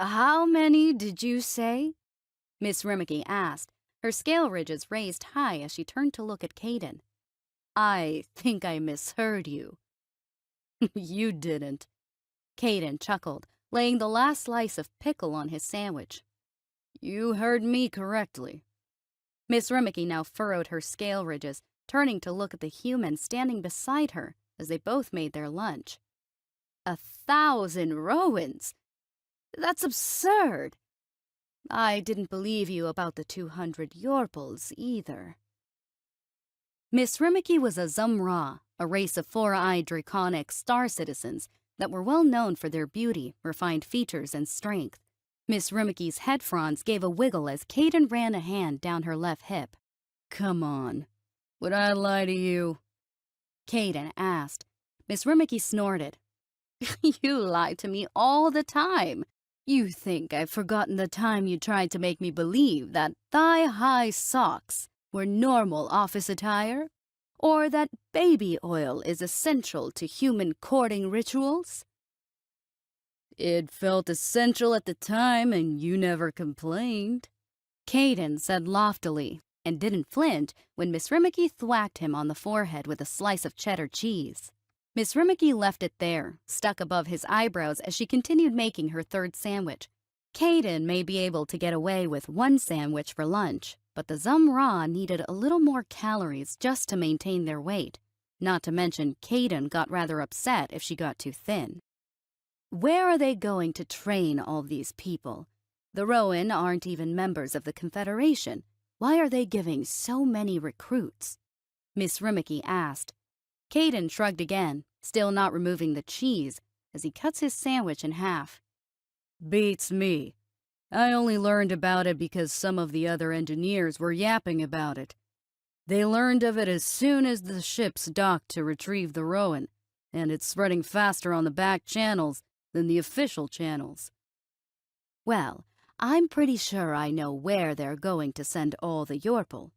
How many did you say? Miss Rimmicky asked, her scale ridges raised high as she turned to look at Caden. I think I misheard you. You didn't. Caden chuckled, laying the last slice of pickle on his sandwich. You heard me correctly. Miss Rimmicky now furrowed her scale ridges, turning to look at the human standing beside her as they both made their lunch. 1,000 Rowans? That's absurd. I didn't believe you about the 200 Yorples either. Miss Rimmicky was a Zumra, a race of four-eyed draconic star citizens that were well known for their beauty, refined features, and strength. Miss Rimmicky's head fronds gave a wiggle as Caden ran a hand down her left hip. Come on, would I lie to you? Caden asked. Miss Rimmicky snorted. You lie to me all the time. You think I've forgotten the time you tried to make me believe that thigh-high socks were normal office attire? Or that baby oil is essential to human courting rituals? It felt essential at the time and you never complained. Caden said loftily, and didn't flinch when Miss Rimmicky thwacked him on the forehead with a slice of cheddar cheese. Miss Rimmicky left it there, stuck above his eyebrows as she continued making her third sandwich. Caden may be able to get away with one sandwich for lunch, but the Zumra needed a little more calories just to maintain their weight. Not to mention, Caden got rather upset if she got too thin. Where are they going to train all these people? The Rowan aren't even members of the Confederation. Why are they giving so many recruits? Miss Rimmicky asked. Caden shrugged again, still not removing the cheese, as he cuts his sandwich in half. Beats me. I only learned about it because some of the other engineers were yapping about it. They learned of it as soon as the ships docked to retrieve the Rowan, and it's spreading faster on the back channels than the official channels. Well, I'm pretty sure I know where they're going to send all the Yorple.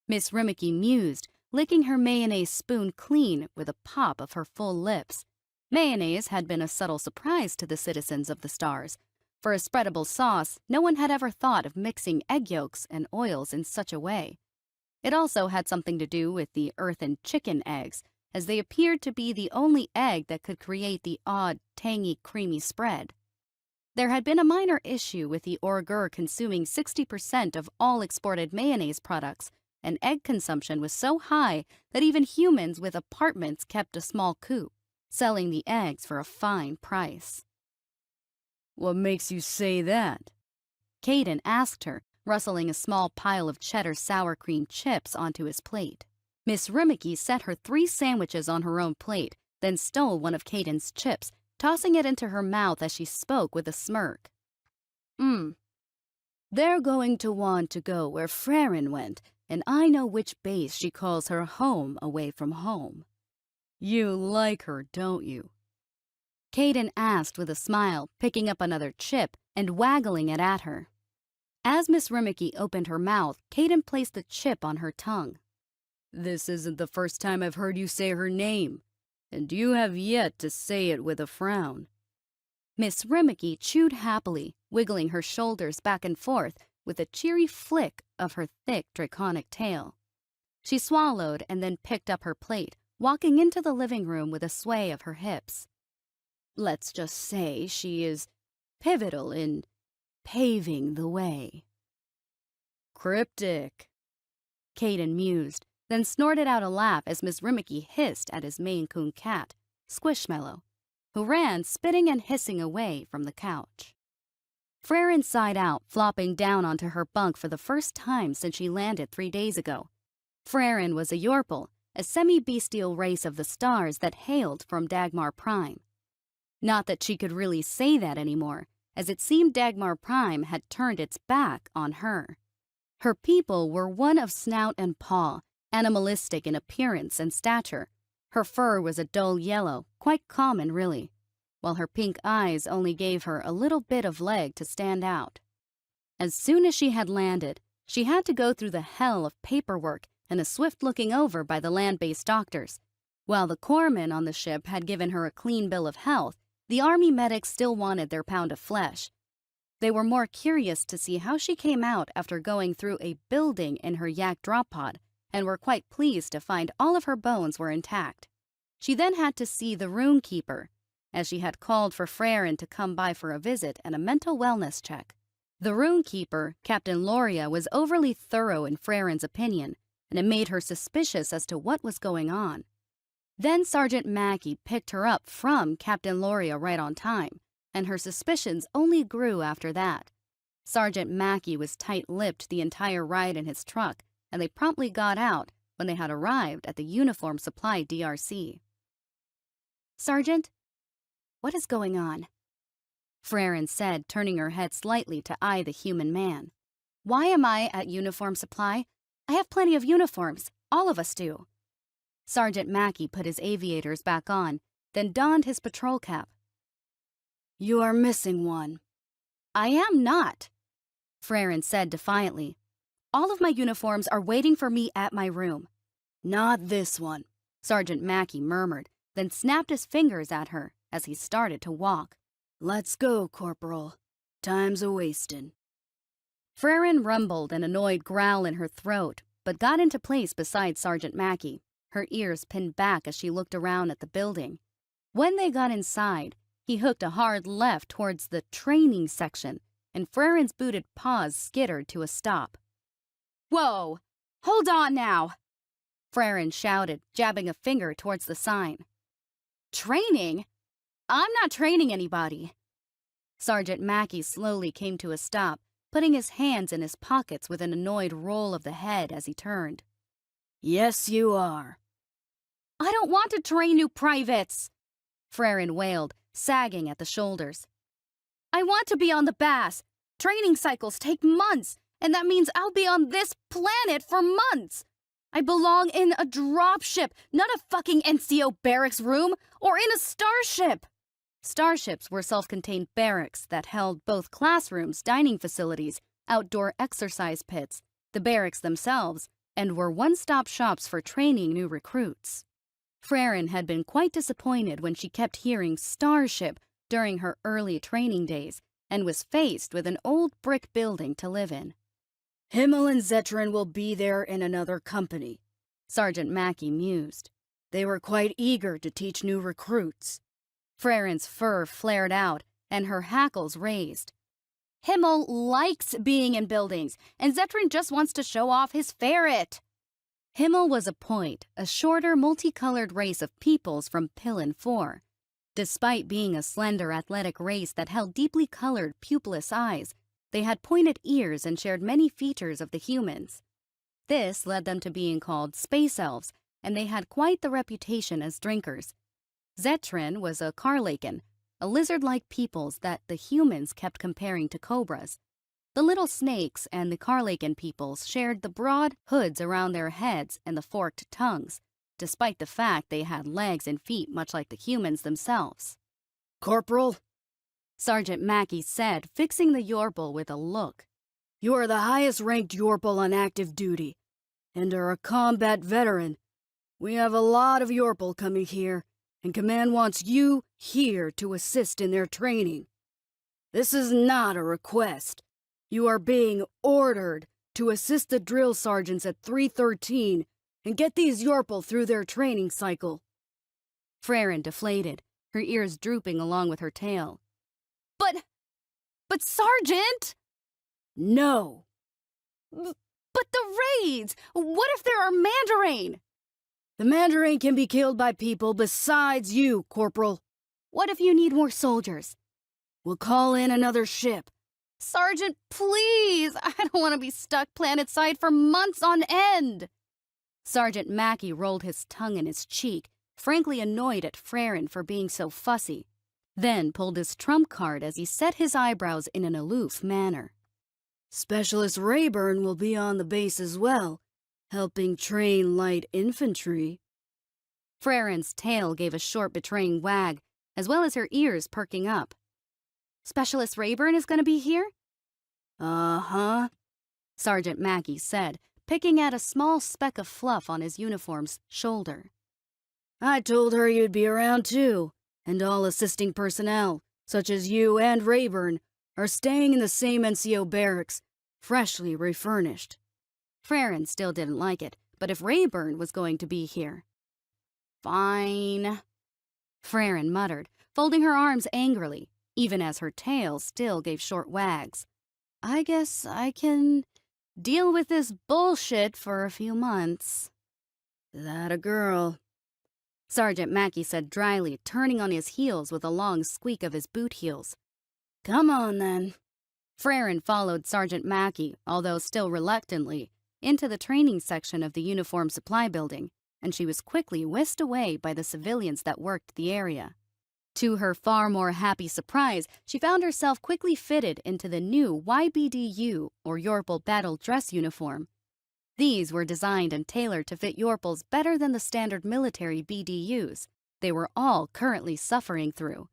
Miss Rimmicky mused, licking her mayonnaise spoon clean with a pop of her full lips. Mayonnaise had been a subtle surprise to the citizens of the stars. For a spreadable sauce, no one had ever thought of mixing egg yolks and oils in such a way. It also had something to do with the earthen chicken eggs, as they appeared to be the only egg that could create the odd, tangy, creamy spread. There had been a minor issue with the Orgur consuming 60% of all exported mayonnaise products, and egg consumption was so high that even humans with apartments kept a small coop, selling the eggs for a fine price. What makes you say that? Caden asked her, rustling a small pile of cheddar sour cream chips onto his plate. Miss Rimmicky set her 3 sandwiches on her own plate, then stole one of Caden's chips, tossing it into her mouth as she spoke with a smirk. They're going to want to go where Frerin went, and I know which base she calls her home away from home. You like her, don't you? Caden asked with a smile, picking up another chip and waggling it at her. As Miss Rimmicky opened her mouth, Caden placed the chip on her tongue. This isn't the first time I've heard you say her name, and you have yet to say it with a frown. Miss Rimmicky chewed happily, wiggling her shoulders back and forth with a cheery flick of her thick draconic tail. She swallowed and then picked up her plate, walking into the living room with a sway of her hips. Let's just say she is pivotal in paving the way. Cryptic, Caden mused, then snorted out a laugh as Miss Rimmicky hissed at his Maine Coon cat, Squishmallow, who ran spitting and hissing away from the couch. Frerin sighed out, flopping down onto her bunk for the first time since she landed 3 days ago. Frerin was a Yorple, a semi-bestial race of the stars that hailed from Dagmar Prime. Not that she could really say that anymore, as it seemed Dagmar Prime had turned its back on her. Her people were one of snout and paw, animalistic in appearance and stature. Her fur was a dull yellow, quite common really, while her pink eyes only gave her a little bit of leg to stand out. As soon as she had landed, she had to go through the hell of paperwork and a swift looking over by the land-based doctors. While the corpsmen on the ship had given her a clean bill of health, the Army medics still wanted their pound of flesh. They were more curious to see how she came out after going through a building in her yak drop pod, and were quite pleased to find all of her bones were intact. She then had to see the rune keeper, as she had called for Frerin to come by for a visit and a mental wellness check. The rune keeper, Captain Loria, was overly thorough in Frerin's opinion, and it made her suspicious as to what was going on. Then Sergeant Mackey picked her up from Captain Loria right on time, and her suspicions only grew after that. Sergeant Mackey was tight-lipped the entire ride in his truck, and they promptly got out when they had arrived at the uniform supply DRC. "Sergeant, what is going on?" Frerin said, turning her head slightly to eye the human man. "Why am I at uniform supply? I have plenty of uniforms. All of us do." Sergeant Mackey put his aviators back on, then donned his patrol cap. "You are missing one." "I am not," Frerin said defiantly. "All of my uniforms are waiting for me at my room." "Not this one," Sergeant Mackey murmured, then snapped his fingers at her as he started to walk. "Let's go, Corporal. Time's a-wastin'." Frerin rumbled an annoyed growl in her throat, but got into place beside Sergeant Mackey, her ears pinned back as she looked around at the building. When they got inside, he hooked a hard left towards the training section, and Frerin's booted paws skittered to a stop. "Whoa! Hold on now!" Frerin shouted, jabbing a finger towards the sign. "Training? I'm not training anybody." Sergeant Mackey slowly came to a stop, putting his hands in his pockets with an annoyed roll of the head as he turned. "Yes, you are." "I don't want to train new privates," Frerin wailed, sagging at the shoulders. "I want to be on the Bass. Training cycles take months, and that means I'll be on this planet for months. I belong in a dropship, not a fucking NCO barracks room, or in a starship." Starships were self-contained barracks that held both classrooms, dining facilities, outdoor exercise pits, the barracks themselves, and were one-stop shops for training new recruits. Frerin had been quite disappointed when she kept hearing starship during her early training days and was faced with an old brick building to live in. "Himmel and Zetrin will be there in another company," Sergeant Mackey mused. "They were quite eager to teach new recruits." Frerin's fur flared out, and her hackles raised. "Himmel likes being in buildings, and Zetrin just wants to show off his ferret." Himmel was a point, a shorter, multicolored race of peoples from Pillin 4. Despite being a slender, athletic race that held deeply colored, pupilless eyes, they had pointed ears and shared many features of the humans. This led them to being called space elves, and they had quite the reputation as drinkers. Zetrin was a Carlaken, a lizard-like peoples that the humans kept comparing to cobras. The little snakes and the Carlaken peoples shared the broad hoods around their heads and the forked tongues, despite the fact they had legs and feet much like the humans themselves. "Corporal," Sergeant Mackey said, fixing the Yorpal with a look. "You are the highest-ranked Yorpal on active duty, and are a combat veteran. We have a lot of Yorpal coming here, and Command wants you here to assist in their training. This is not a request. You are being ordered to assist the drill sergeants at 313 and get these Yorpal through their training cycle." Frerin deflated, her ears drooping along with her tail. But Sergeant!" "No." But the raids! What if there are Mandarin?" "The Mandarin can be killed by people besides you, Corporal." "What if you need more soldiers?" "We'll call in another ship." "Sergeant, please! I don't want to be stuck planet-side for months on end." Sergeant Mackey rolled his tongue in his cheek, frankly annoyed at Frerin for being so fussy, then pulled his trump card as he set his eyebrows in an aloof manner. "Specialist Rayburn will be on the base as well, helping train light infantry." Frerin's tail gave a short betraying wag, as well as her ears perking up. "Specialist Rayburn is going to be here?" "Uh-huh," Sergeant Mackey said, picking at a small speck of fluff on his uniform's shoulder. "I told her you'd be around too, and all assisting personnel, such as you and Rayburn, are staying in the same NCO barracks, freshly refurnished. Farron still didn't like it, but if Rayburn was going to be here. Fine, Farron muttered, folding her arms angrily, even as her tail still gave short wags. I guess I can deal with this bullshit for a few months. That a girl? Sergeant Mackey said dryly, turning on his heels with a long squeak of his boot heels. Come on, then. Farron followed Sergeant Mackey, although still reluctantly, into the training section of the uniform supply building, and she was quickly whisked away by the civilians that worked the area. To her far more happy surprise, she found herself quickly fitted into the new YBDU, or Yorpal Battle Dress uniform. These were designed and tailored to fit Yorpals better than the standard military BDUs they were all currently suffering through,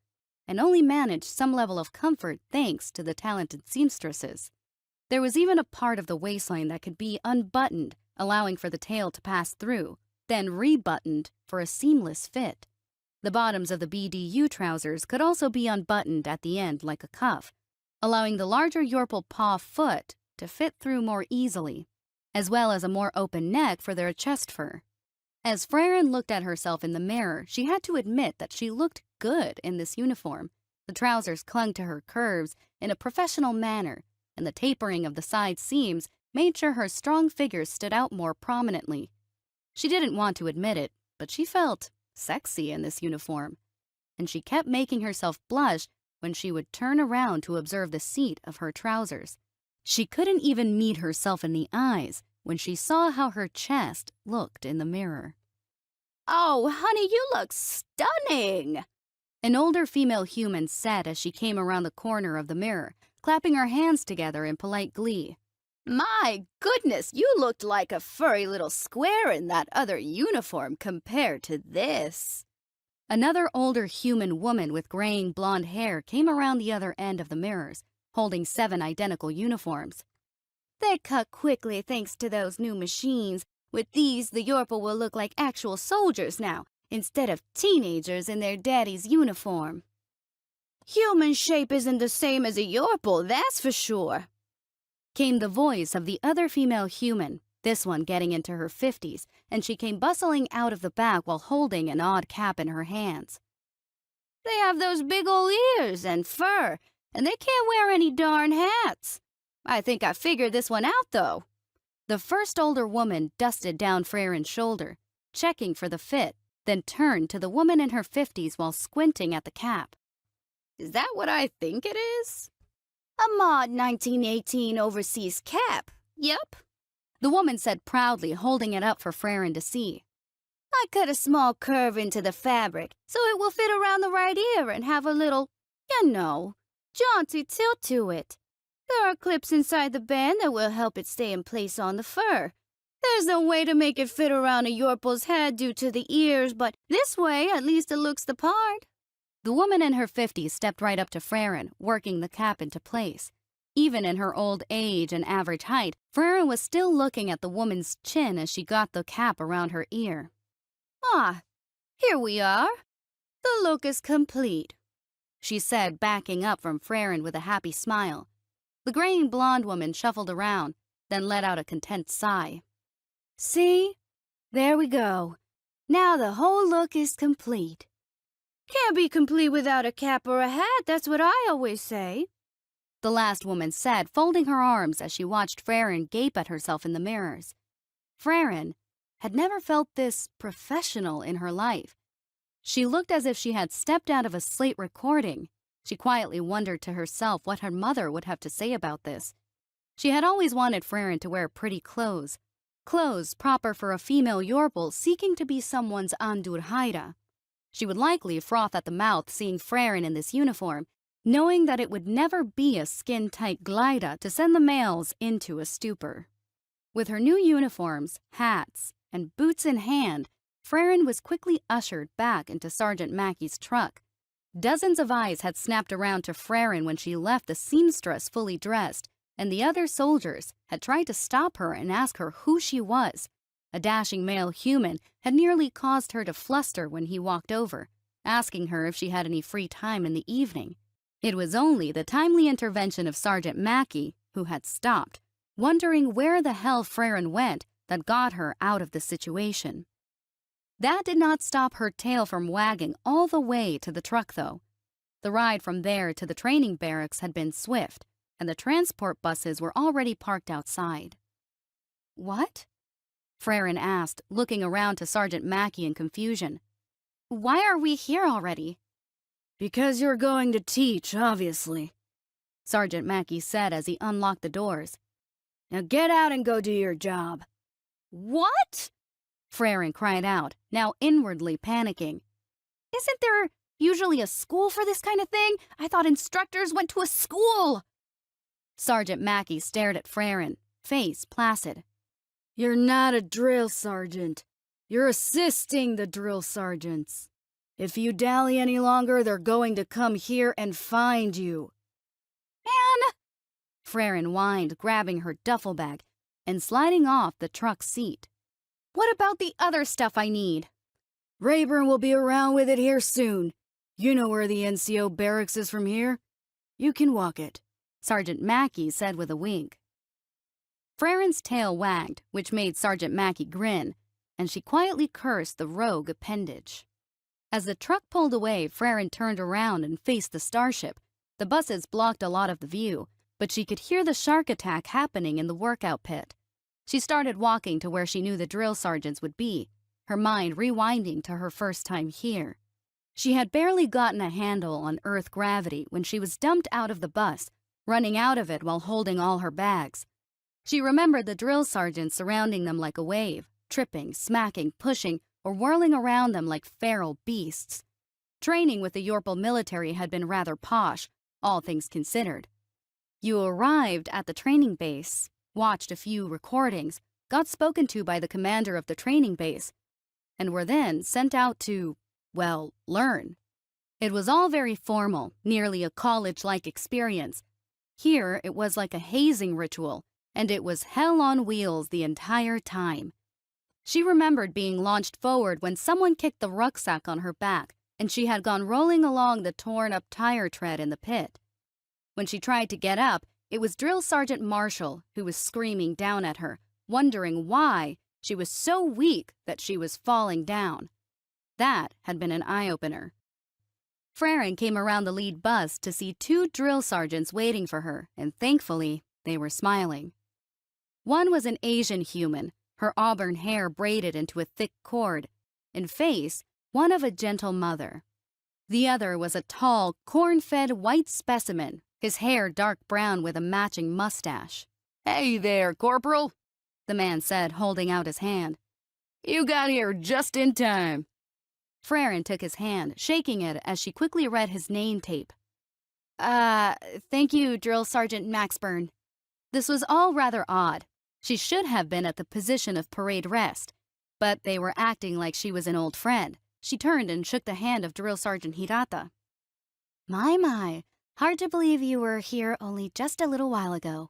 and only managed some level of comfort thanks to the talented seamstresses. There was even a part of the waistline that could be unbuttoned, allowing for the tail to pass through, then rebuttoned for a seamless fit. The bottoms of the BDU trousers could also be unbuttoned at the end like a cuff, allowing the larger Yorpal paw foot to fit through more easily, as well as a more open neck for their chest fur. As Farron looked at herself in the mirror, she had to admit that she looked good in this uniform. The trousers clung to her curves in a professional manner, and the tapering of the side seams made sure her strong figure stood out more prominently. She didn't want to admit it, but she felt sexy in this uniform, and she kept making herself blush when she would turn around to observe the seat of her trousers. She couldn't even meet herself in the eyes when she saw how her chest looked in the mirror. "Oh, honey, you look stunning!" An older female human said as she came around the corner of the mirror, clapping her hands together in polite glee. "My goodness, you looked like a furry little square in that other uniform compared to this." Another older human woman with graying blonde hair came around the other end of the mirrors, holding 7 identical uniforms. "They cut quickly thanks to those new machines. With these, the Yorpal will look like actual soldiers now, instead of teenagers in their daddy's uniform." "Human shape isn't the same as a Yorpal, that's for sure," came the voice of the other female human, this one getting into her 50s, and she came bustling out of the back while holding an odd cap in her hands. "They have those big old ears and fur, and they can't wear any darn hats. I think I figured this one out, though." The first older woman dusted down Farron's shoulder, checking for the fit, then turned to the woman in her 50s while squinting at the cap. "Is that what I think it is?" "A mod 1918 overseas cap, yep," the woman said proudly, holding it up for Farron to see. "I cut a small curve into the fabric so it will fit around the right ear and have a little, jaunty tilt to it. There are clips inside the band that will help it stay in place on the fur. There's no way to make it fit around a Yorpal's head due to the ears, but this way at least it looks the part." The woman in her 50s stepped right up to Farron, working the cap into place. Even in her old age and average height, Farron was still looking at the woman's chin as she got the cap around her ear. "Ah, here we are. The look is complete," she said, backing up from Farron with a happy smile. The graying blonde woman shuffled around, then let out a content sigh. "See? There we go. Now the whole look is complete." "Can't be complete without a cap or a hat, that's what I always say," the last woman said, folding her arms as she watched Farron gape at herself in the mirrors. Farron had never felt this professional in her life. She looked as if she had stepped out of a slate recording. She quietly wondered to herself what her mother would have to say about this. She had always wanted Farron to wear pretty clothes proper for a female Yorpal seeking to be someone's Andurhaida. She would likely froth at the mouth seeing Farron in this uniform, knowing that it would never be a skin-tight glida to send the males into a stupor. With her new uniforms, hats, and boots in hand, Farron was quickly ushered back into Sergeant Mackey's truck. Dozens of eyes had snapped around to Farron when she left the seamstress fully dressed, and the other soldiers had tried to stop her and ask her who she was. A dashing male human had nearly caused her to fluster when he walked over, asking her if she had any free time in the evening. It was only the timely intervention of Sergeant Mackey, who had stopped, wondering where the hell Freren went, that got her out of the situation. That did not stop her tail from wagging all the way to the truck, though. The ride from there to the training barracks had been swift, and the transport buses were already parked outside. "What?" Freren asked, looking around to Sergeant Mackey in confusion. "Why are we here already?" "Because you're going to teach, obviously," Sergeant Mackey said as he unlocked the doors. "Now get out and go do your job." "What?" Freren cried out, now inwardly panicking. "Isn't there usually a school for this kind of thing? I thought instructors went to a school." Sergeant Mackey stared at Freren, face placid. "You're not a drill sergeant. You're assisting the drill sergeants. If you dally any longer, they're going to come here and find you." "Man!" Freren whined, grabbing her duffel bag and sliding off the truck seat. "What about the other stuff I need?" "Rayburn will be around with it here soon. You know where the NCO barracks is from here. You can walk it," Sergeant Mackey said with a wink. Freren's tail wagged, which made Sergeant Mackey grin, and she quietly cursed the rogue appendage. As the truck pulled away, Freren turned around and faced the starship. The buses blocked a lot of the view, but she could hear the shark attack happening in the workout pit. She started walking to where she knew the drill sergeants would be, her mind rewinding to her first time here. She had barely gotten a handle on Earth gravity when she was dumped out of the bus, running out of it while holding all her bags. She remembered the drill sergeants surrounding them like a wave, tripping, smacking, pushing, or whirling around them like feral beasts. Training with the Yorpal military had been rather posh, all things considered. You arrived at the training base, watched a few recordings, got spoken to by the commander of the training base, and were then sent out to, well, learn. It was all very formal, nearly a college-like experience. Here it was like a hazing ritual, and it was hell on wheels the entire time. She remembered being launched forward when someone kicked the rucksack on her back, and she had gone rolling along the torn-up tire tread in the pit. When she tried to get up, it was Drill Sergeant Marshall who was screaming down at her, wondering why she was so weak that she was falling down. That had been an eye-opener. Freren came around the lead bus to see two drill sergeants waiting for her, and thankfully, they were smiling. One was an Asian human, her auburn hair braided into a thick cord, and face one of a gentle mother. The other was a tall, corn-fed white specimen, his hair dark brown with a matching mustache. "Hey there, Corporal," the man said, holding out his hand. "You got here just in time." Freren took his hand, shaking it as she quickly read his name tape. Thank you, Drill Sergeant Maxburn." This was all rather odd. She should have been at the position of parade rest, but they were acting like she was an old friend. She turned and shook the hand of Drill Sergeant Hirata. My, hard to believe you were here only just a little while ago,"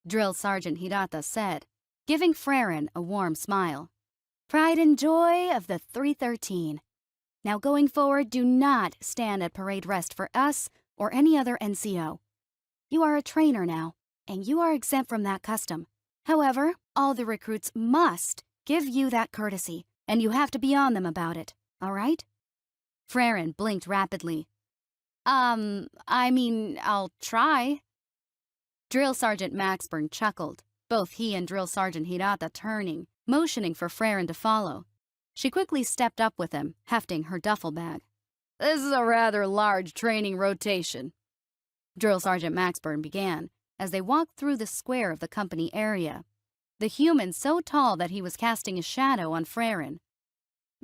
Drill Sergeant Hirata said, giving Freren a warm smile. "Pride and joy of the 313. Now going forward, do not stand at parade rest for us or any other NCO. You are a trainer now, and you are exempt from that custom. However, all the recruits must give you that courtesy, and you have to be on them about it, all right?" Freren blinked rapidly. I'll try." Drill Sergeant Maxburn chuckled, both he and Drill Sergeant Hirata turning, motioning for Freren to follow. She quickly stepped up with him, hefting her duffel bag. "This is a rather large training rotation," Drill Sergeant Maxburn began, as they walked through the square of the company area. The human so tall that he was casting a shadow on Freren.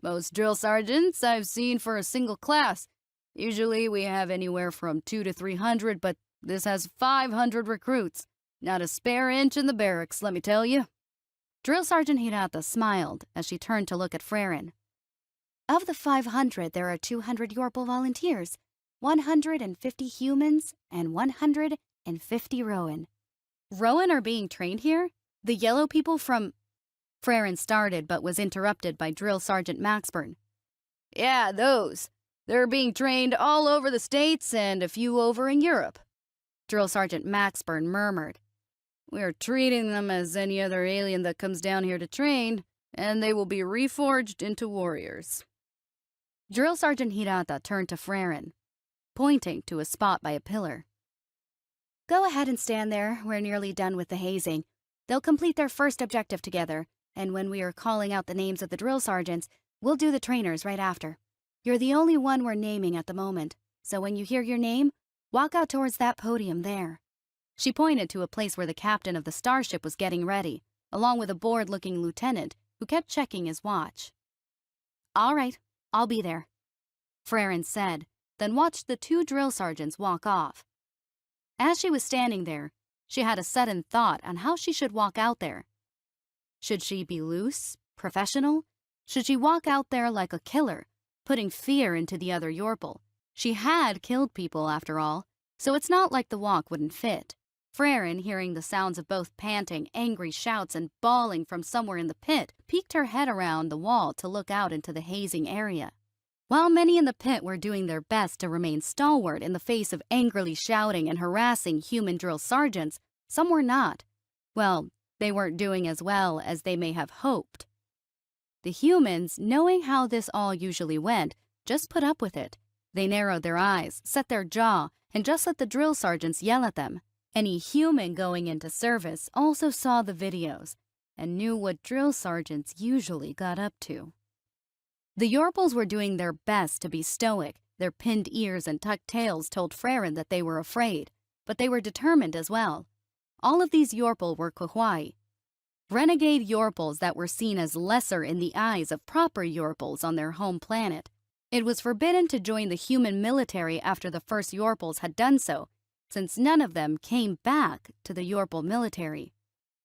"Most drill sergeants I've seen for a single class. Usually we have anywhere from 200 to 300, but this has 500 recruits. Not a spare inch in the barracks, let me tell you." Drill Sergeant Hirata smiled as she turned to look at Freren. "Of the 500, there are 200 Yorpal volunteers, 150 humans, and 150 Rowan. Rowan are being trained here? The yellow people from—" Freren started but was interrupted by Drill Sergeant Maxburn. "Yeah, those. They're being trained all over the States and a few over in Europe," Drill Sergeant Maxburn murmured. "We're treating them as any other alien that comes down here to train, and they will be reforged into warriors." Drill Sergeant Hirata turned to Frerin, pointing to a spot by a pillar. Go ahead and stand there. We're nearly done with the hazing. They'll complete their first objective together, and when we are calling out the names of the drill sergeants, we'll do the trainers right after. You're the only one we're naming at the moment, so when you hear your name, walk out towards that podium there. She pointed to a place where the captain of the starship was getting ready, along with a bored-looking lieutenant who kept checking his watch. "All right, I'll be there," Frerin said, then watched the two drill sergeants walk off. As she was standing there, she had a sudden thought on how she should walk out there. Should she be loose, professional? Should she walk out there like a killer, putting fear into the other Yorpal? She had killed people, after all, so it's not like the walk wouldn't fit. Frerin, hearing the sounds of both panting, angry shouts and bawling from somewhere in the pit, peeked her head around the wall to look out into the hazing area. While many in the pit were doing their best to remain stalwart in the face of angrily shouting and harassing human drill sergeants, some were not. Well, they weren't doing as well as they may have hoped. The humans, knowing how this all usually went, just put up with it. They narrowed their eyes, set their jaw, and just let the drill sergeants yell at them. Any human going into service also saw the videos and knew what drill sergeants usually got up to. The Yorpals were doing their best to be stoic. Their pinned ears and tucked tails told Frerin that they were afraid, but they were determined as well. All of these Yorpal were Kahwai, renegade Yorpals that were seen as lesser in the eyes of proper Yorpals on their home planet. It was forbidden to join the human military after the first Yorpals had done so, since none of them came back to the Yorpal military.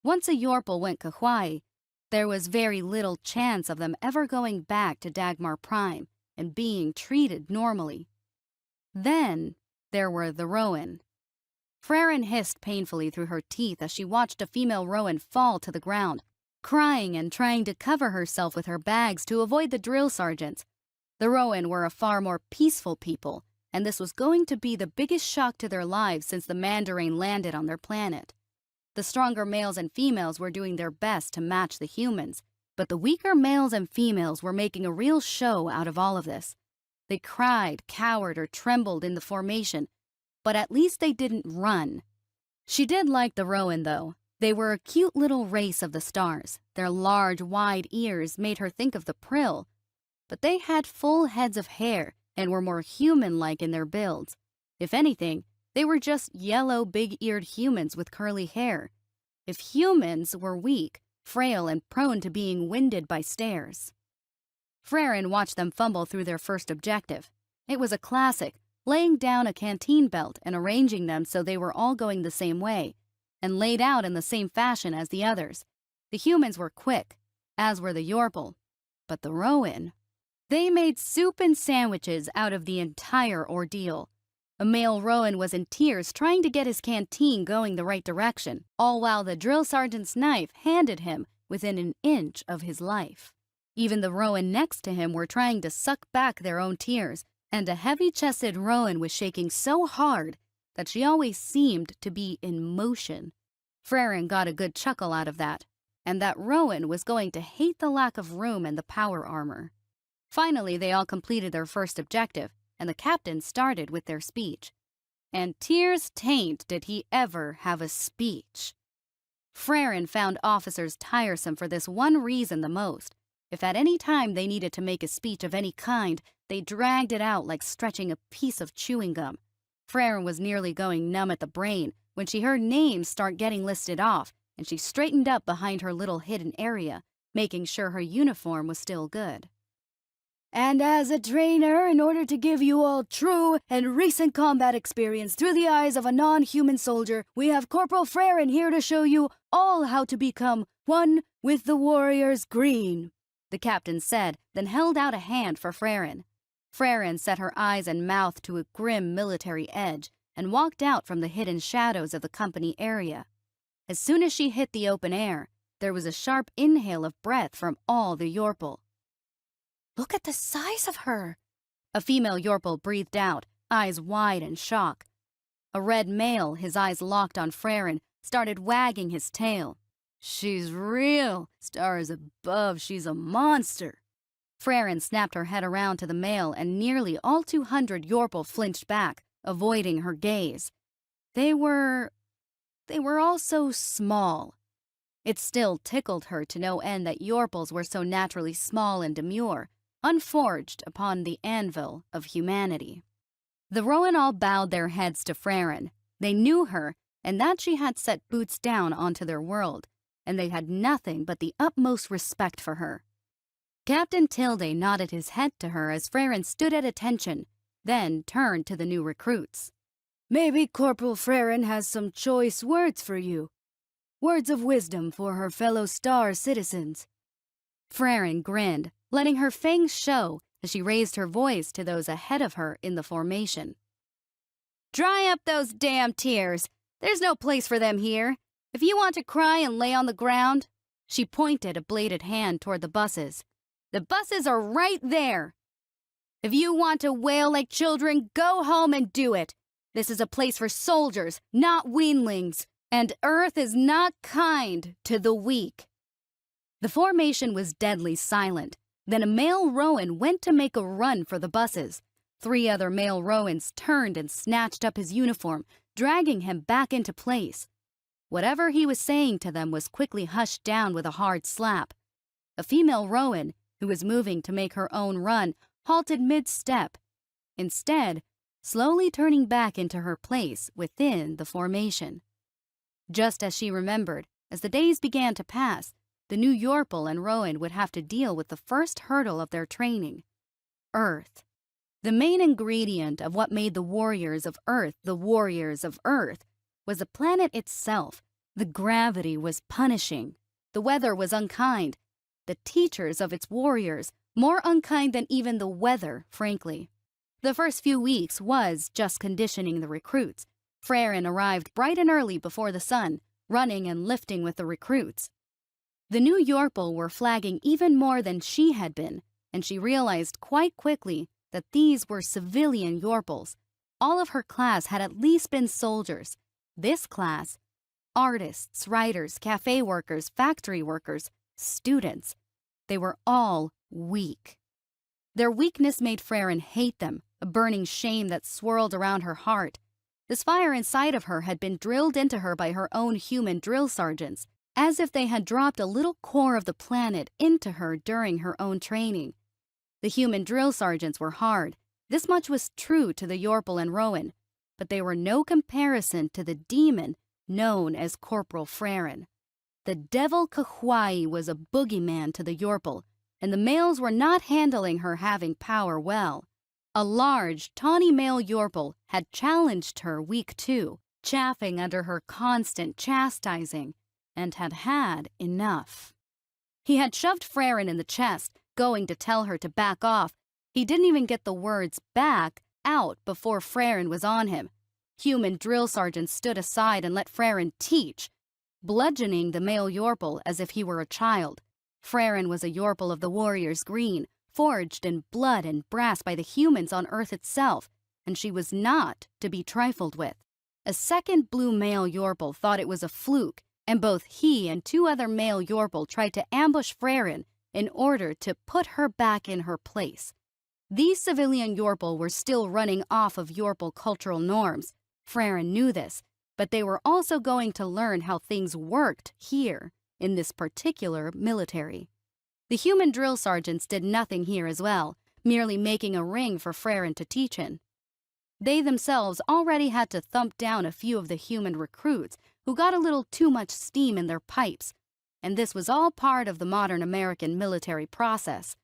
Once a Yorpal went Kahwai, there was very little chance of them ever going back to Dagmar Prime and being treated normally. Then there were the Rowan. Frerin hissed painfully through her teeth as she watched a female Rowan fall to the ground, crying and trying to cover herself with her bags to avoid the drill sergeants. The Rowan were a far more peaceful people, and this was going to be the biggest shock to their lives since the Mandarin landed on their planet. The stronger males and females were doing their best to match the humans, but the weaker males and females were making a real show out of all of this. They cried, cowered, or trembled in the formation, but at least they didn't run. She did like the Rowan, though. They were a cute little race of the stars. Their large, wide ears made her think of the Prill, but they had full heads of hair and were more human-like in their builds. If anything, they were just yellow, big-eared humans with curly hair. If humans were weak, frail, and prone to being winded by stairs. Frerin watched them fumble through their first objective. It was a classic, laying down a canteen belt and arranging them so they were all going the same way, and laid out in the same fashion as the others. The humans were quick, as were the Yorpal. But the Rowan, they made soup and sandwiches out of the entire ordeal. A male Rowan was in tears trying to get his canteen going the right direction, all while the drill sergeant's knife handed him within an inch of his life. Even the Rowan next to him were trying to suck back their own tears, and a heavy-chested Rowan was shaking so hard that she always seemed to be in motion. Frerin got a good chuckle out of that, and that Rowan was going to hate the lack of room and the power armor. Finally, they all completed their first objective, and the captain started with their speech. And tears taint did he ever have a speech. Frerin found officers tiresome for this one reason the most. If at any time they needed to make a speech of any kind, they dragged it out like stretching a piece of chewing gum. Frerin was nearly going numb at the brain when she heard names start getting listed off, and she straightened up behind her little hidden area, making sure her uniform was still good. "And as a trainer, in order to give you all true and recent combat experience through the eyes of a non-human soldier, we have Corporal Frerin here to show you all how to become one with the warriors green," the captain said, then held out a hand for Frerin. Frerin set her eyes and mouth to a grim military edge and walked out from the hidden shadows of the company area. As soon as she hit the open air, there was a sharp inhale of breath from all the Yorpal. "Look at the size of her," A female Yorpal breathed out, eyes wide in shock. A red male, his eyes locked on Freren, started wagging his tail. She's real. Stars above, she's a monster. Freren snapped her head around to the male, and nearly all 200 Yorpal flinched back, avoiding her gaze. They were all so small. It still tickled her to no end that Yorpals were so naturally small and demure, unforged upon the anvil of humanity. The Rowan all bowed their heads to Freren. They knew her, and that she had set boots down onto their world, and they had nothing but the utmost respect for her. Captain Tilde nodded his head to her as Freren stood at attention, then turned to the new recruits. Maybe Corporal Freren has some choice words for you. Words of wisdom for her fellow star citizens. Freren grinned, letting her fangs show as she raised her voice to those ahead of her in the formation. Dry up those damn tears. There's no place for them here. If you want to cry and lay on the ground, she pointed a bladed hand toward the buses. The buses are right there. If you want to wail like children, go home and do it. This is a place for soldiers, not weanlings, and Earth is not kind to the weak. The formation was deadly silent. Then a male Rowan went to make a run for the buses. 3 other male Rowans turned and snatched up his uniform, dragging him back into place. Whatever he was saying to them was quickly hushed down with a hard slap. A female Rowan, who was moving to make her own run, halted mid-step, instead slowly turning back into her place within the formation. Just as she remembered, as the days began to pass, the new Yorpal and Rowan would have to deal with the first hurdle of their training, Earth. The main ingredient of what made the warriors of Earth the warriors of Earth was the planet itself. The gravity was punishing. The weather was unkind. The teachers of its warriors more unkind than even the weather, frankly. The first few weeks was just conditioning the recruits. Freren arrived bright and early before the sun, running and lifting with the recruits. The new Yorpal were flagging even more than she had been, and she realized quite quickly that these were civilian Yorpals. All of her class had at least been soldiers. This class, artists, writers, cafe workers, factory workers, students, they were all weak. Their weakness made Freren hate them, a burning shame that swirled around her heart. This fire inside of her had been drilled into her by her own human drill sergeants, as if they had dropped a little core of the planet into her during her own training. The human drill sergeants were hard. This much was true to the Yorpal and Rowan, but they were no comparison to the demon known as Corporal Freren. The devil HFY was a boogeyman to the Yorpal, and the males were not handling her having power well. A large, tawny male Yorpal had challenged her week 2, chafing under her constant chastising, and had had enough. He had shoved Freren in the chest, going to tell her to back off. He didn't even get the words back out before Freren was on him. Human drill sergeants stood aside and let Freren teach, bludgeoning the male Yorpal as if he were a child. Freren was a Yorpal of the Warriors Green, forged in blood and brass by the humans on Earth itself, and she was not to be trifled with. A second blue male Yorpal thought it was a fluke, and both he and 2 other male Yorpal tried to ambush Freren in order to put her back in her place. These civilian Yorpal were still running off of Yorpal cultural norms. Freren knew this, but they were also going to learn how things worked here, in this particular military. The human drill sergeants did nothing here as well, merely making a ring for Freren to teach in. They themselves already had to thump down a few of the human recruits who got a little too much steam in their pipes, and this was all part of the modern American military process.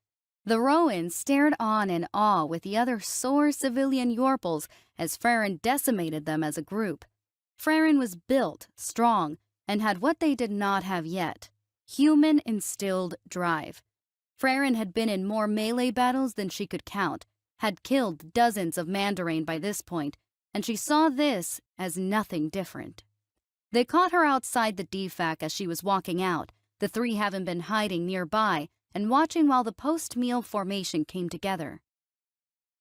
The Rowans stared on in awe with the other sore civilian Yorpals as Freren decimated them as a group. Freren was built, strong, and had what they did not have yet: human-instilled drive. Freren had been in more melee battles than she could count, had killed dozens of Mandarin by this point, and she saw this as nothing different. They caught her outside the DFAC as she was walking out, the 3 having been hiding nearby and watching while the post-meal formation came together.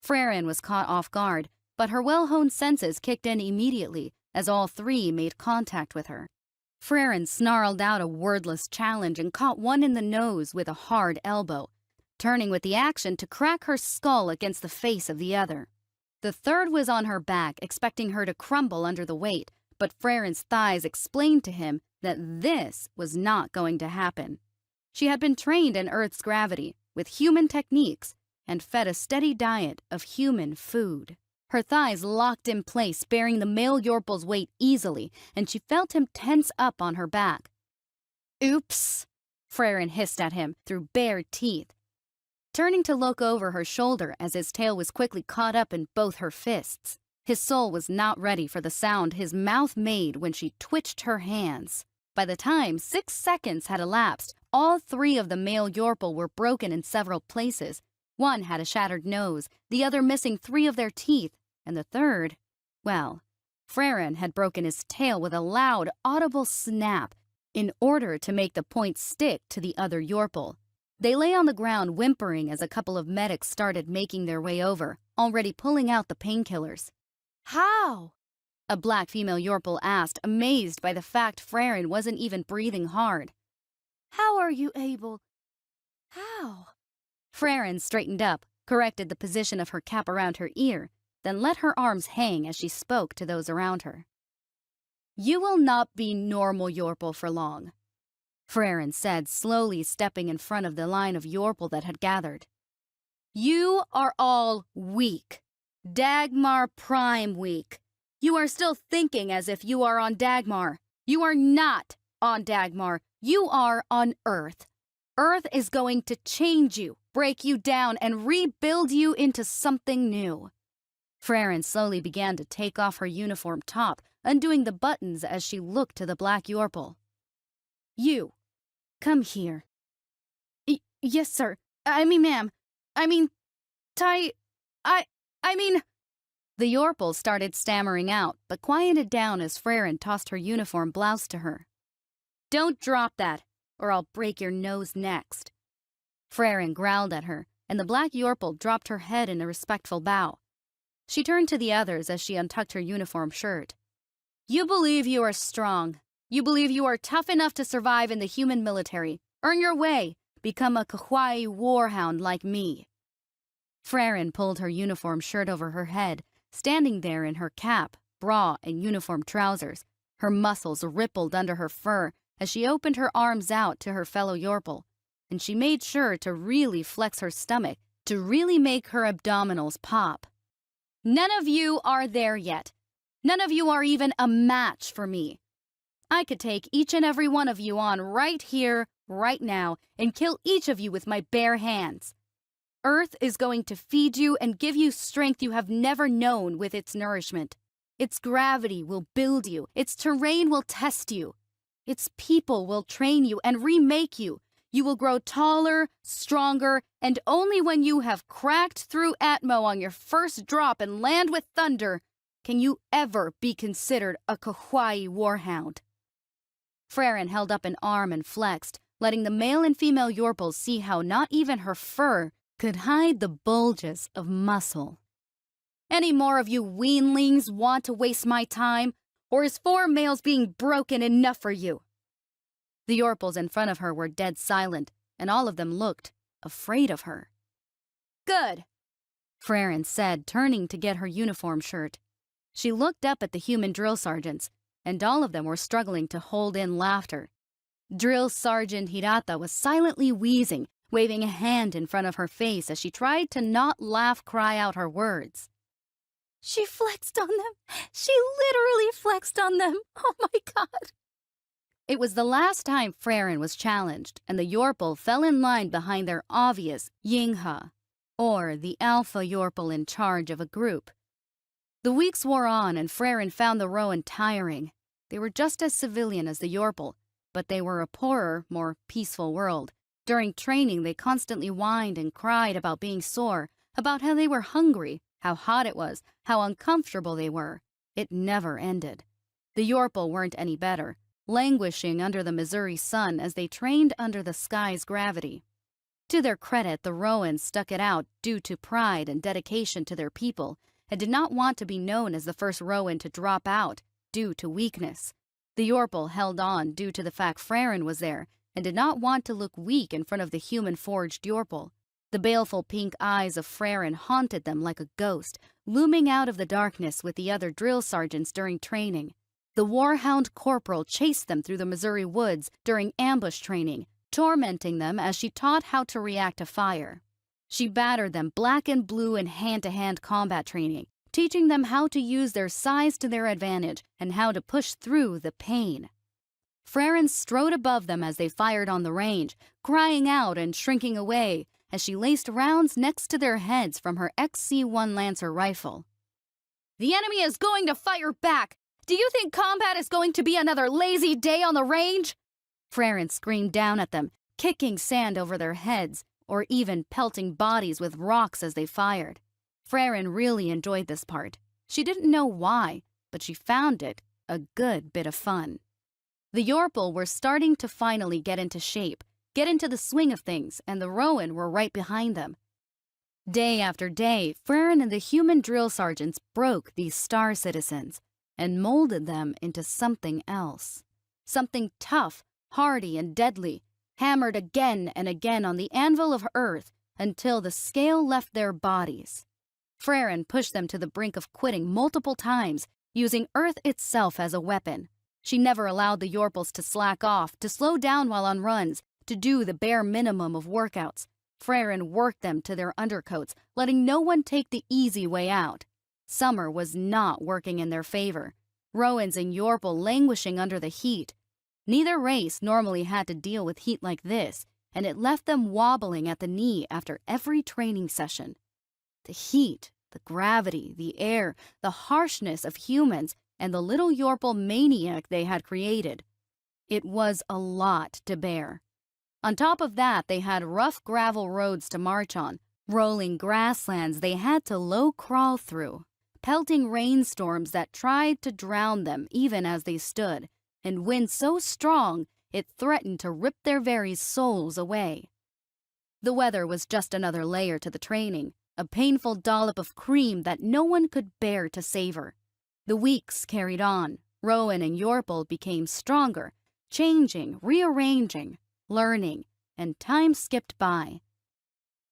Frerin was caught off guard, but her well-honed senses kicked in immediately as all three made contact with her. Frerin snarled out a wordless challenge and caught one in the nose with a hard elbow, turning with the action to crack her skull against the face of the other. The third was on her back, expecting her to crumble under the weight, but Frerin's thighs explained to him that this was not going to happen. She had been trained in Earth's gravity, with human techniques, and fed a steady diet of human food. Her thighs locked in place, bearing the male Yorpal's weight easily, and she felt him tense up on her back. "Oops," Frerin hissed at him through bared teeth, turning to look over her shoulder as his tail was quickly caught up in both her fists. His soul was not ready for the sound his mouth made when she twitched her hands. By the time 6 seconds had elapsed, all three of the male Yorpal were broken in several places. One had a shattered nose, the other missing 3 of their teeth, and the third, well, Frerin had broken his tail with a loud, audible snap in order to make the point stick to the other Yorpal. They lay on the ground whimpering as a couple of medics started making their way over, already pulling out the painkillers. "How?" a black female Yorpal asked, amazed by the fact Frerin wasn't even breathing hard. "How are you able? How?" Frerin straightened up, corrected the position of her cap around her ear, then let her arms hang as she spoke to those around her. "You will not be normal Yorpal for long," Frerin said, slowly stepping in front of the line of Yorpal that had gathered. "You are all weak. Dagmar Prime weak. You are still thinking as if you are on Dagmar. You are not on Dagmar. You are on Earth. Earth is going to change you, break you down, and rebuild you into something new." Frerin slowly began to take off her uniform top, undoing the buttons as she looked to the black Yorpal. "You, come here." Yes, sir. Ma'am. The Yorpal started stammering out, but quieted down as Frerin tossed her uniform blouse to her. "Don't drop that, or I'll break your nose next." Frerin growled at her, and the black Yorpal dropped her head in a respectful bow. She turned to the others as she untucked her uniform shirt. "You believe you are strong. You believe you are tough enough to survive in the human military. Earn your way. Become a HFY warhound like me." Frerin pulled her uniform shirt over her head, standing there in her cap, bra, and uniform trousers. Her muscles rippled under her fur as she opened her arms out to her fellow Yorpal, and she made sure to really flex her stomach, to really make her abdominals pop. "None of you are there yet. None of you are even a match for me. I could take each and every one of you on right here, right now, and kill each of you with my bare hands. Earth is going to feed you and give you strength you have never known with its nourishment. Its gravity will build you. Its terrain will test you. Its people will train you and remake you. You will grow taller, stronger, and only when you have cracked through Atmo on your first drop and land with thunder can you ever be considered a HFY warhound." Frerin held up an arm and flexed, letting the male and female Yorpals see how not even her fur could hide the bulges of muscle. "Any more of you weanlings want to waste my time, or is 4 males being broken enough for you?" The Yorpals in front of her were dead silent, and all of them looked afraid of her. "Good," Frerin said, turning to get her uniform shirt. She looked up at the human drill sergeants, and all of them were struggling to hold in laughter. Drill Sergeant Hirata was silently wheezing, waving a hand in front of her face as she tried to not cry out her words. "She flexed on them. She literally flexed on them. Oh my God." It was the last time Frerin was challenged, and the Yorpal fell in line behind their obvious Yinghe, or the alpha Yorpal in charge of a group. The weeks wore on, and Frerin found the Rowan tiring. They were just as civilian as the Yorpal, but they were a poorer, more peaceful world. During training, they constantly whined and cried about being sore, about how they were hungry, how hot it was, how uncomfortable they were. It never ended. The Yorpal weren't any better, languishing under the Missouri sun as they trained under the sky's gravity. To their credit, the Rowans stuck it out due to pride and dedication to their people and did not want to be known as the first Rowan to drop out due to weakness. The Yorpal held on due to the fact Freyren was there and did not want to look weak in front of the human-forged Yorpal. The baleful pink eyes of Freyren haunted them like a ghost, looming out of the darkness with the other drill sergeants during training. The warhound corporal chased them through the Missouri woods during ambush training, tormenting them as she taught how to react to fire. She battered them black and blue in hand-to-hand combat training, teaching them how to use their size to their advantage and how to push through the pain. Freyren strode above them as they fired on the range, crying out and shrinking away as she laced rounds next to their heads from her XC-1 Lancer rifle. "The enemy is going to fire back! Do you think combat is going to be another lazy day on the range?" Freyren screamed down at them, kicking sand over their heads, or even pelting bodies with rocks as they fired. Freyren really enjoyed this part. She didn't know why, but she found it a good bit of fun. The Yorpal were starting to finally get into shape, get into the swing of things, and the Rowan were right behind them. Day after day, Freyren and the human drill sergeants broke these star citizens and molded them into something else. Something tough, hardy, and deadly, hammered again and again on the anvil of Earth until the scale left their bodies. Freyren pushed them to the brink of quitting multiple times, using Earth itself as a weapon. She never allowed the Yorpals to slack off, to slow down while on runs, to do the bare minimum of workouts. Freyren worked them to their undercoats, letting no one take the easy way out. Summer was not working in their favor. Rowans and Yorpal languishing under the heat. Neither race normally had to deal with heat like this, and it left them wobbling at the knee after every training session. The heat, the gravity, the air, the harshness of humans, and the little Yorpal maniac they had created. It was a lot to bear. On top of that, they had rough gravel roads to march on, rolling grasslands they had to low crawl through, pelting rainstorms that tried to drown them even as they stood, and wind so strong it threatened to rip their very souls away. The weather was just another layer to the training, a painful dollop of cream that no one could bear to savor. The weeks carried on. Rowan and Yorpal became stronger, changing, rearranging, learning, and time skipped by.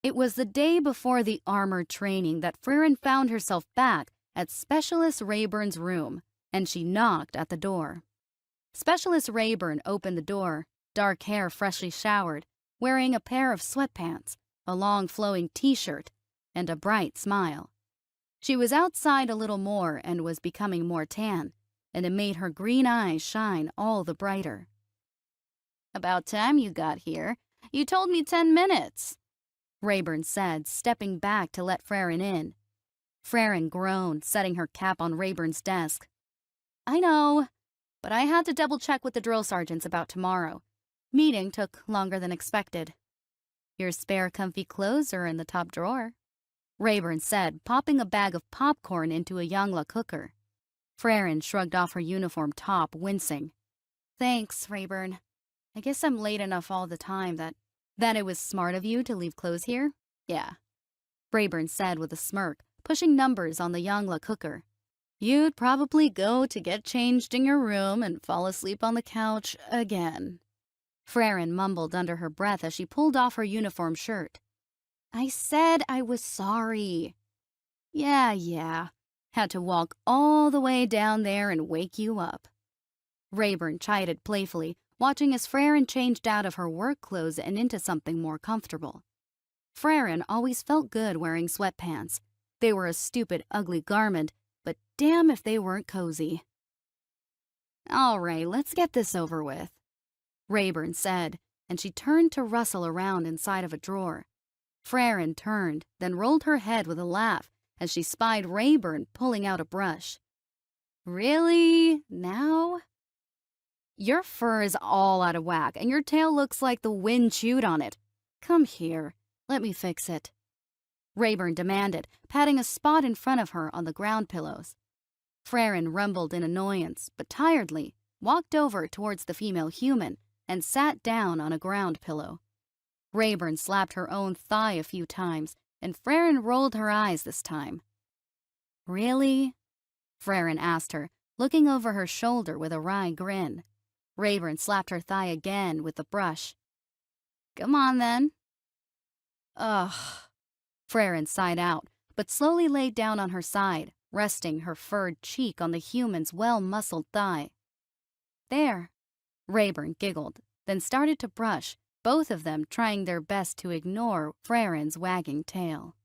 It was the day before the armor training that Freyren found herself back at Specialist Rayburn's room, and she knocked at the door. Specialist Rayburn opened the door, dark hair freshly showered, wearing a pair of sweatpants, a long flowing t-shirt, and a bright smile. She was outside a little more and was becoming more tan, and it made her green eyes shine all the brighter. "About time you got here. You told me 10 minutes," Rayburn said, stepping back to let Freyren in. Freyren groaned, setting her cap on Rayburn's desk. "I know, but I had to double-check with the drill sergeants about tomorrow. Meeting took longer than expected." "Your spare comfy clothes are in the top drawer," Rayburn said, popping a bag of popcorn into a Yangla cooker. Freyren shrugged off her uniform top, wincing. "Thanks, Rayburn. I guess I'm late enough all the time that it was smart of you to leave clothes here?" "Yeah," Rayburn said with a smirk, pushing numbers on the Yangla cooker. "You'd probably go to get changed in your room and fall asleep on the couch again." Freyren mumbled under her breath as she pulled off her uniform shirt. "I said I was sorry." Yeah. Had to walk all the way down there and wake you up." Rayburn chided playfully, watching as Freyren changed out of her work clothes and into something more comfortable. Freyren always felt good wearing sweatpants. They were a stupid, ugly garment, but damn if they weren't cozy. "All right, let's get this over with," Rayburn said, and she turned to rustle around inside of a drawer. Freyren turned, then rolled her head with a laugh as she spied Rayburn pulling out a brush. "Really? Now?" "Your fur is all out of whack, and your tail looks like the wind chewed on it. Come here, let me fix it," Rayburn demanded, patting a spot in front of her on the ground pillows. Freyren rumbled in annoyance, but tiredly walked over towards the female human and sat down on a ground pillow. Rayburn slapped her own thigh a few times, and Freren rolled her eyes this time. Really? Freren asked her, looking over her shoulder with a wry grin. Rayburn slapped her thigh again with the brush. Come on, then. Ugh. Freren sighed out, but slowly laid down on her side, resting her furred cheek on the human's well-muscled thigh. There. Rayburn giggled, then started to brush, both of them trying their best to ignore Freren's wagging tail.